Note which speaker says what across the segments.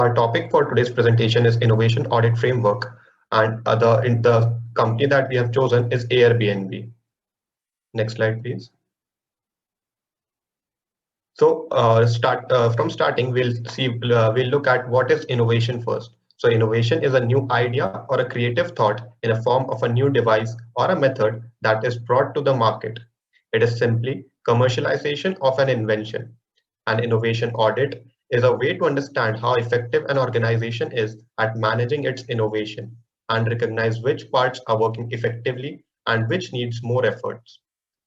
Speaker 1: Our topic for today's presentation is Innovation Audit Framework, and the company that we have chosen is Airbnb. Next slide, please. So start from starting, we'll look at what is innovation first. So innovation is a new idea or a creative thought in a form of a new device or a method that is brought to the market. It is simply commercialization of an invention. An innovation audit is a way to understand how effective an organization is at managing its innovation and recognize which parts are working effectively and which needs more efforts.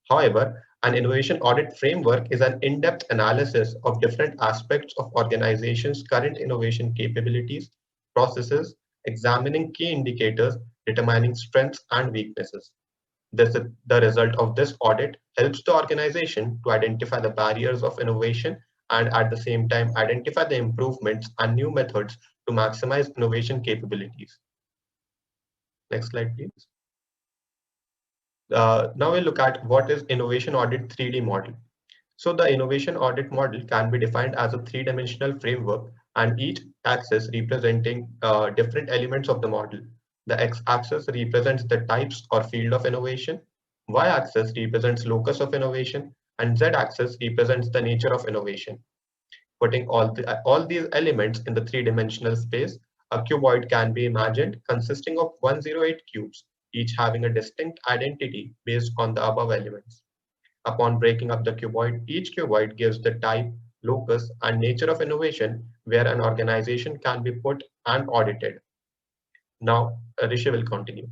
Speaker 1: However, an innovation audit framework is an in-depth analysis of different aspects of organizations' current innovation capabilities, processes, examining key indicators, determining strengths and weaknesses. The result of this audit helps the organization to identify the barriers of innovation and at the same time identify the improvements and new methods to maximize innovation capabilities. Next slide, please. Now we'll look at what is innovation audit 3D model. So the innovation audit model can be defined as a three-dimensional framework and each axis representing different elements of the model. The x-axis represents the types or field of innovation, y-axis represents locus of innovation, and z-axis represents the nature of innovation. Putting all these elements in the three-dimensional space, a cuboid can be imagined consisting of 108 cubes, each having a distinct identity based on the above elements. Upon breaking up the cuboid, each cuboid gives the type, locus, and nature of innovation where an organization can be put and audited. Now, Rishi will continue.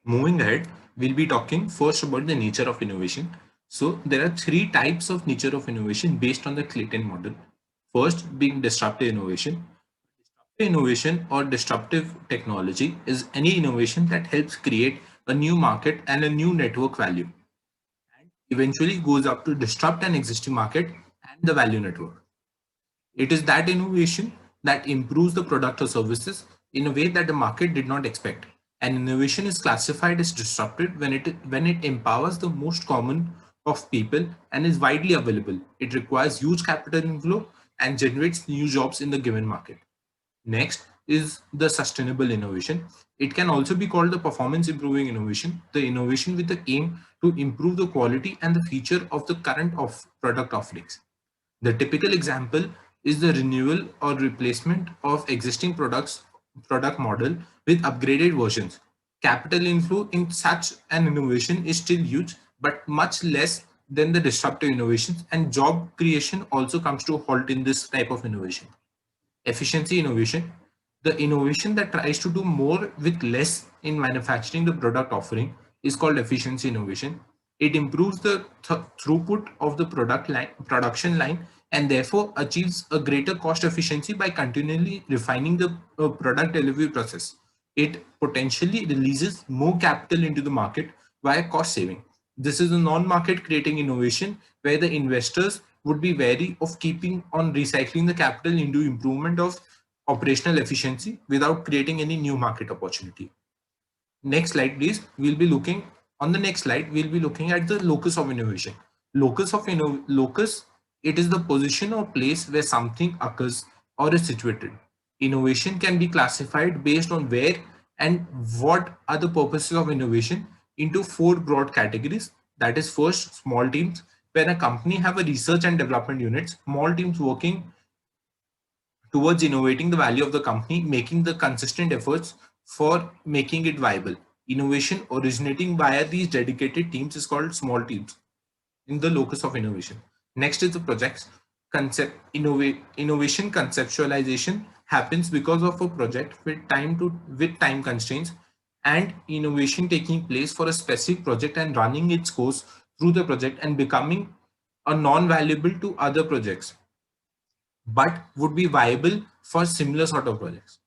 Speaker 2: Moving ahead, we'll be talking first about the nature of innovation. So there are three types of nature of innovation based on the Clayton model. First being disruptive innovation. Disruptive innovation or disruptive technology is any innovation that helps create a new market and a new network value, and eventually goes up to disrupt an existing market and the value network. It is that innovation that improves the product or services in a way that the market did not expect. An innovation is classified as disruptive when it empowers the most common of people and is widely available. It requires huge capital inflow and generates new jobs in the given market. Next is the sustainable innovation. It can also be called the performance improving innovation, the innovation with the aim to improve the quality and the feature of the current of product offerings. The typical example is the renewal or replacement of existing product model with upgraded versions. Capital inflow in such an innovation is still huge, but much less than the disruptive innovations, and job creation also comes to a halt in this type of innovation. Efficiency innovation, the innovation that tries to do more with less in manufacturing the product offering, is called efficiency innovation. It improves the throughput of the production line and therefore achieves a greater cost efficiency by continually refining the product delivery process. It potentially releases more capital into the market via cost saving. This is a non-market creating innovation where the investors would be wary of keeping on recycling the capital into improvement of operational efficiency without creating any new market opportunity. Next slide, please. We'll be looking on the next slide. We'll be looking at the locus of innovation. Locus. It is the position or place where something occurs or is situated. Innovation can be classified based on where and what are the purposes of innovation into four broad categories. That is, first, small teams. When a company have a research and development unit, small teams working towards innovating the value of the company, making the consistent efforts for making it viable. Innovation originating via these dedicated teams is called small teams in the locus of innovation. Next is the projects. Innovation conceptualization happens because of a project with time constraints and innovation taking place for a specific project and running its course through the project and becoming a non-valuable to other projects, but would be viable for similar sort of projects.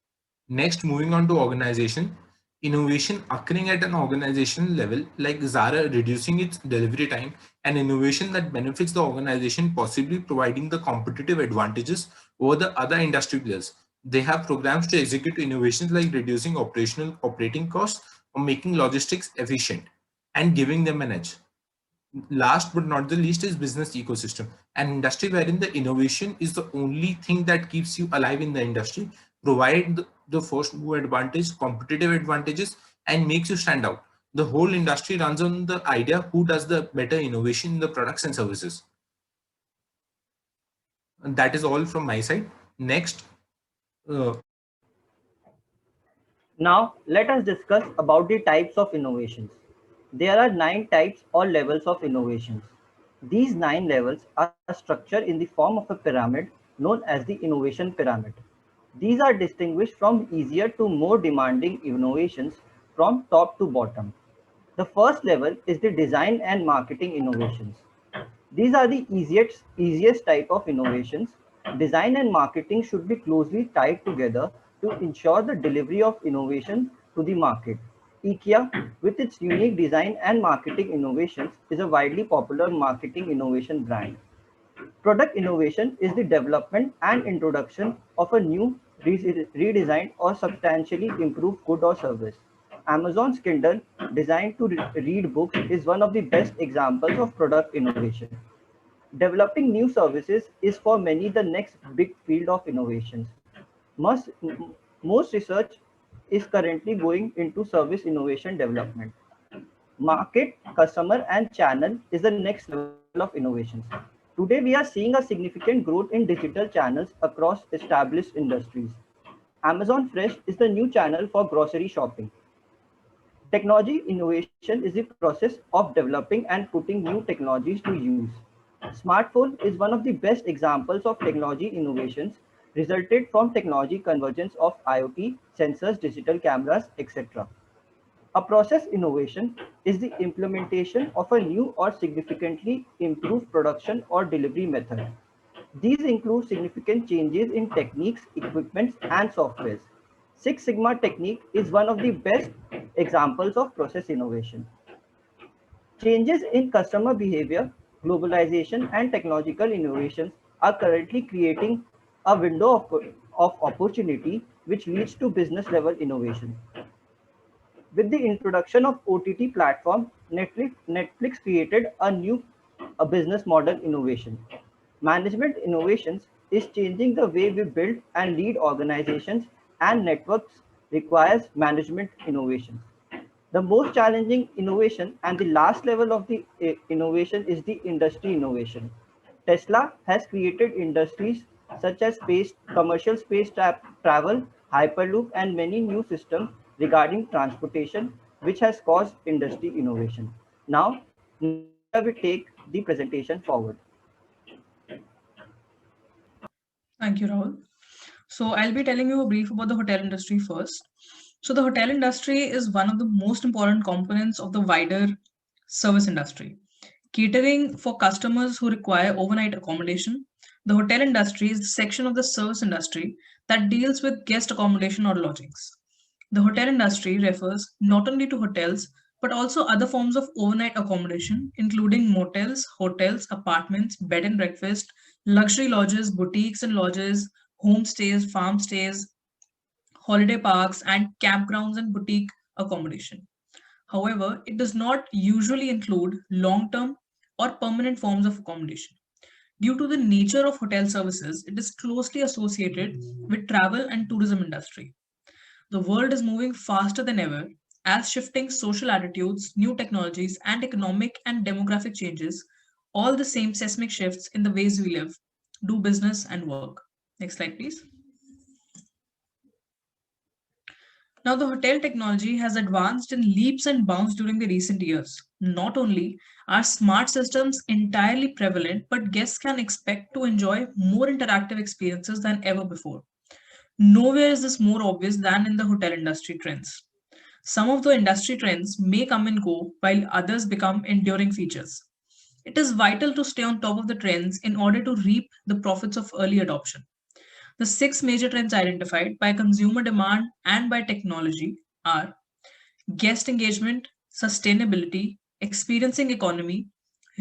Speaker 2: Next, moving on to organization. Innovation occurring at an organizational level, like Zara reducing its delivery time, and innovation that benefits the organization, possibly providing the competitive advantages over the other industry players. They have programs to execute innovations like reducing operating costs or making logistics efficient and giving them an edge. Last but not the least is business ecosystem, an industry wherein the innovation is the only thing that keeps you alive in the industry, provide the first move advantage, competitive advantages, and makes you stand out. The whole industry runs on the idea who does the better innovation in the products and services. And that is all from my side. Next, uh,
Speaker 3: Now, let us discuss about the types of innovations. There are 9 types or levels of innovations. These 9 levels are structured in the form of a pyramid known as the innovation pyramid. These are distinguished from easier to more demanding innovations from top to bottom. The first level is the design and marketing innovations. These are the easiest type of innovations. Design and marketing should be closely tied together to ensure the delivery of innovation to the market. IKEA, with its unique design and marketing innovations, is a widely popular marketing innovation brand. Product innovation is the development and introduction of a new, redesigned, or substantially improved good or service. Amazon's Kindle, designed to read books, is one of the best examples of product innovation. Developing new services is for many the next big field of innovations. Most, most research is currently going into service innovation development. Market, customer, and channel is the next level of innovations. Today, we are seeing a significant growth in digital channels across established industries. Amazon Fresh is the new channel for grocery shopping. Technology innovation is the process of developing and putting new technologies to use. Smartphone is one of the best examples of technology innovations resulted from technology convergence of IoT, sensors, digital cameras, etc. A process innovation is the implementation of a new or significantly improved production or delivery method. These include significant changes in techniques, equipments, and softwares. Six Sigma technique is one of the best examples of process innovation. Changes in customer behavior, globalization, and technological innovations are currently creating a window of opportunity which leads to business level innovation. With the introduction of OTT platform, Netflix created a business model innovation. Management innovations is changing the way we build and lead organizations and networks requires management innovations. The most challenging innovation and the last level of the innovation is the industry innovation. Tesla has created industries such as commercial space travel, Hyperloop, and many new systems regarding transportation, which has caused industry innovation. Now, Nitya will take the presentation forward.
Speaker 4: Thank you, Rahul. So I'll be telling you a brief about the hotel industry first. So the hotel industry is one of the most important components of the wider service industry. Catering for customers who require overnight accommodation, the hotel industry is the section of the service industry that deals with guest accommodation or lodgings. The hotel industry refers not only to hotels but also other forms of overnight accommodation, including motels, hotels, apartments, bed and breakfast, luxury lodges, boutiques and lodges, homestays, farm stays, holiday parks, and campgrounds and boutique accommodation. However, it does not usually include long term or permanent forms of accommodation. Due to the nature of hotel services, it is closely associated with travel and tourism industry. The world is moving faster than ever as shifting social attitudes, new technologies, and economic and demographic changes, all the same seismic shifts in the ways we live, do business, and work. Next slide, please. Now, the hotel technology has advanced in leaps and bounds during the recent years. Not only are smart systems entirely prevalent, but guests can expect to enjoy more interactive experiences than ever before. Nowhere is this more obvious than in the hotel industry trends. Some of the industry trends may come and go, while others become enduring features. It is vital to stay on top of the trends in order to reap the profits of early adoption. The six major trends identified by consumer demand and by technology are guest engagement, sustainability, experiencing economy,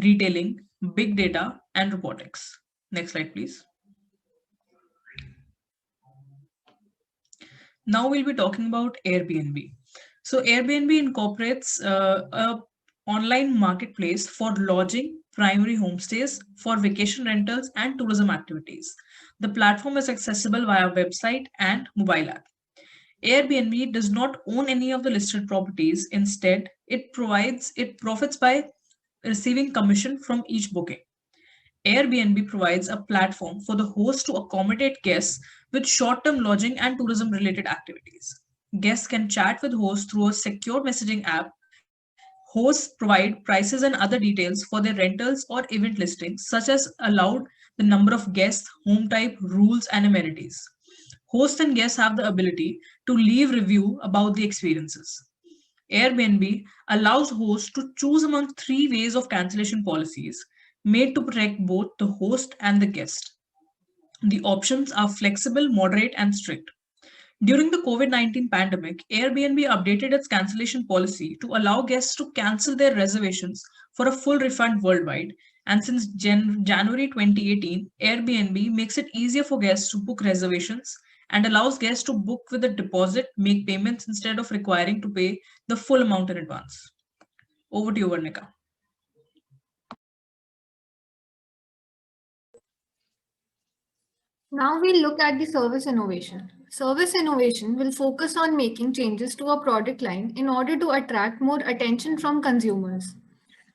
Speaker 4: retailing, big data, and robotics. Next slide, please. Now we'll be talking about Airbnb. So Airbnb incorporates a online marketplace for lodging, primary homestays, for vacation rentals, and tourism activities. The platform is accessible via website and mobile app. Airbnb does not own any of the listed properties. Instead, it profits by receiving commission from each booking. Airbnb provides a platform for the host to accommodate guests with short-term lodging and tourism-related activities. Guests can chat with hosts through a secure messaging app. Hosts provide prices and other details for their rentals or event listings, such as allowed the number of guests, home type, rules, and amenities. Hosts and guests have the ability to leave review about the experiences. Airbnb allows hosts to choose among three ways of cancellation policies made to protect both the host and the guest. The options are flexible, moderate, and strict. During the COVID-19 pandemic, Airbnb updated its cancellation policy to allow guests to cancel their reservations for a full refund worldwide. And since January 2018, Airbnb makes it easier for guests to book reservations and allows guests to book with a deposit, make payments instead of requiring to pay the full amount in advance. Over to you, Varnika.
Speaker 5: Now we'll look at the service innovation. Service innovation will focus on making changes to a product line in order to attract more attention from consumers.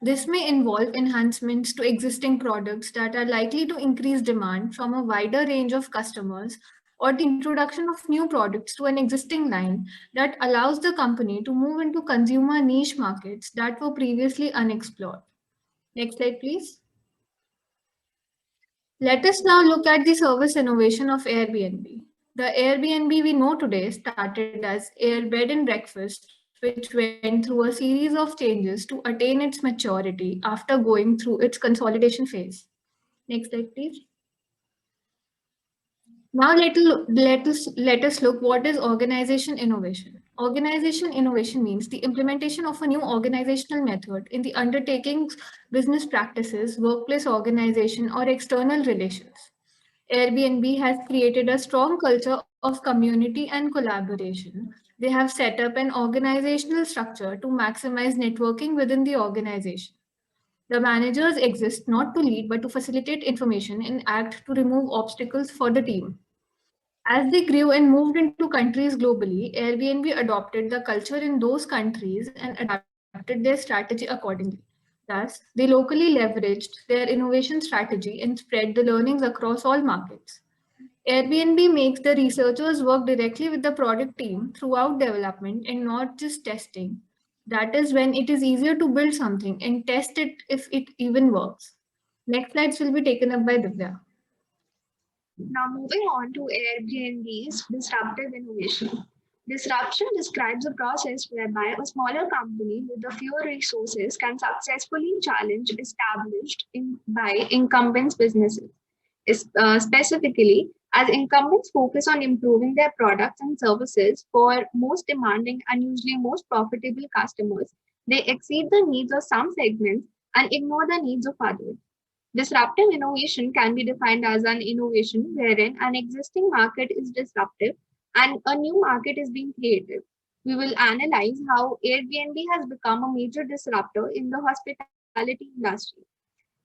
Speaker 5: This may involve enhancements to existing products that are likely to increase demand from a wider range of customers, or the introduction of new products to an existing line that allows the company to move into consumer niche markets that were previously unexplored. Next slide, please. Let us now look at the service innovation of Airbnb. The Airbnb we know today started as Air Bed and Breakfast, which went through a series of changes to attain its maturity after going through its consolidation phase. Next slide, please. Now let us look what is organization innovation. Organization innovation means the implementation of a new organizational method in the undertakings, business practices, workplace organization, or external relations. Airbnb has created a strong culture of community and collaboration. They have set up an organizational structure to maximize networking within the organization. The managers exist not to lead but to facilitate information and act to remove obstacles for the team. As they grew and moved into countries globally, Airbnb adopted the culture in those countries and adapted their strategy accordingly. Thus, they locally leveraged their innovation strategy and spread the learnings across all markets. Airbnb makes the researchers work directly with the product team throughout development and not just testing. That is when it is easier to build something and test it if it even works. Next slides will be taken up by Divya.
Speaker 6: Now moving on to Airbnb's disruptive innovation. Disruption describes a process whereby a smaller company with a fewer resources can successfully challenge established by incumbents businesses. Specifically, as incumbents focus on improving their products and services for most demanding and usually most profitable customers, they exceed the needs of some segments and ignore the needs of others. Disruptive innovation can be defined as an innovation wherein an existing market is disruptive and a new market is being created. We will analyze how Airbnb has become a major disruptor in the hospitality industry.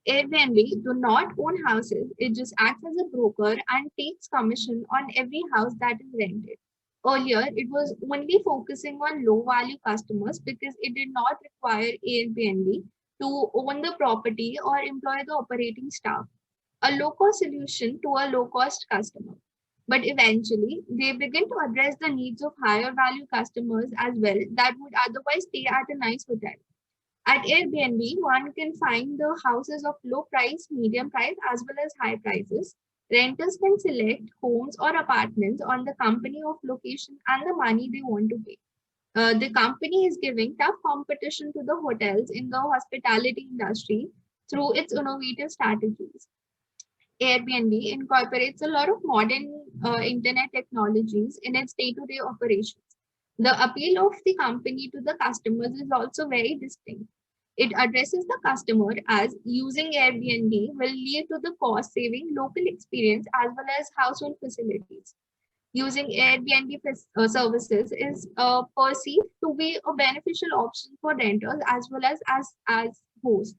Speaker 6: Airbnb do not own houses, it just acts as a broker and takes commission on every house that is rented. Earlier, it was only focusing on low value customers because it did not require Airbnb to own the property or employ the operating staff, a low-cost solution to a low-cost customer. But eventually, they begin to address the needs of higher value customers as well that would otherwise stay at a nice hotel. At Airbnb, one can find the houses of low price, medium price, as well as high prices. Renters can select homes or apartments on the company of location and the money they want to pay. The company is giving tough competition to the hotels in the hospitality industry through its innovative strategies. Airbnb incorporates a lot of modern internet technologies in its day-to-day operations. The appeal of the company to the customers is also very distinct. It addresses the customer as using Airbnb will lead to the cost-saving local experience as well as household facilities. using Airbnb services is perceived to be a beneficial option for renters as well as hosts.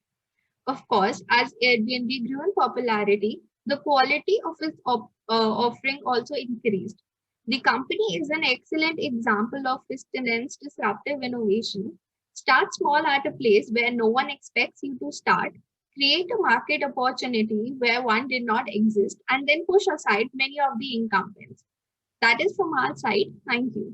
Speaker 6: Of course, as Airbnb grew in popularity, the quality of its offering also increased. The company is an excellent example of this tenant's disruptive innovation. Start small at a place where no one expects you to start, create a market opportunity where one did not exist, and then push aside many of the incumbents. That is from our side. Thank you.